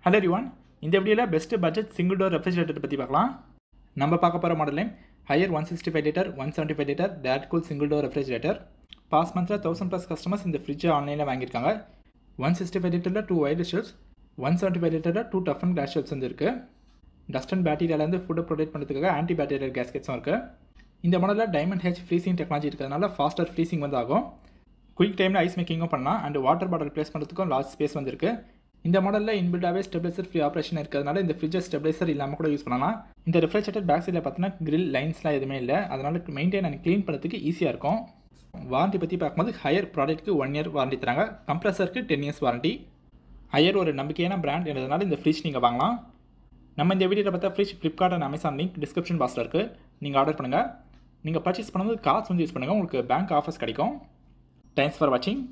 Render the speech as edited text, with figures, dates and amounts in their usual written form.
Hello everyone, இந்த வீடியோவில் best budget single door refrigerator பற்றி பார்க்கலாம். நம்ம பார்க்க போகிற model name Haier 165 litre 175 litre டேட் cool single door refrigerator. Past மந்த்தில் 1000+ கஸ்டமர்ஸ் இந்த ஃப்ரிட்ஜை ஆன்லைனில் வாங்கியிருக்காங்க. 165 லிட்டரில் 2 ஒயர்லெஸ் ஷெல்ஃப்ஸ், 175 லிட்டரில் 2 டஃப் அண்ட் கிளாஸ் ஷெல்ஃப்ஸ் வந்து இருக்குது. டஸ்ட் அண்ட் பேக்டீரியாவிலேருந்து ஃபுட்டை ப்ரொடெக்ட் பண்ணுறதுக்காக ஆன்டி பேக்டீரியல் கேஸ்கெட்ஸும் இருக்குது. இந்த மாடலில் டைமண்ட் ஹெச் ஃப்ரீசிங் டெக்னாலஜி இருக்கிறதுனால ஃபாஸ்டர் ஃப்ரீசிங் வந்து ஆகும். குயிக் டைமில் ஐஸ் மேக்கிங்கும் பண்ணலாம் அண்ட் வாட்டர் பாட்டில் ப்ளேஸ் பண்ணுறதுக்கும் லார்ஜ் ஸ்பேஸ் வந்துருக்கு. இந்த மாடலில் இன்பில்டாகவே ஸ்டெபிலைசர் ஃப்ரீ ஆப்ரேஷன் இருக்கிறதுனால இந்த ஃப்ரிட்ஜை ஸ்டெபிலைசர் இல்லாமல் கூட யூஸ் பண்ணலாம். இந்த ரெஃப்ரிஜரேட்டர் பேக் சைடில் பார்த்தீங்கன்னா கிரில் லைன்ஸ்லாம் எதுவுமே இல்லை, அதனால் மெயின்டைன் அண்ட் க்ளீன் பண்ணுறதுக்கு ஈஸியாக இருக்கும். வாரண்டி பற்றி பார்க்கும்போது ஹையர் ப்ராடக்ட்டுக்கு 1 இயர் வாரண்டி தராங்க, கம்ப்ரஸருக்கு 10 இயர்ஸ் வாரண்டி. ஹையர் ஒரு நம்பிக்கையான பிராண்ட் என்றதுனால இந்த ஃப்ரிட்ஜ் நீங்கள் வாங்கலாம். நம்ம இந்த வீடியோவில் பார்த்தா fridge Flipkart and Amazon link description பாக்ஸில் இருக்குது, நீங்கள் ஆர்டர் பண்ணுங்கள். நீங்கள் பர்ச்சேஸ் பண்ணும்போது கார்ட்ஸ் வந்து யூஸ் பண்ணுங்கள், உங்களுக்கு பேங்க் ஆஃபர்ஸ் கிடைக்கும். தேங்க்ஸ் ஃபார் வாட்சிங்.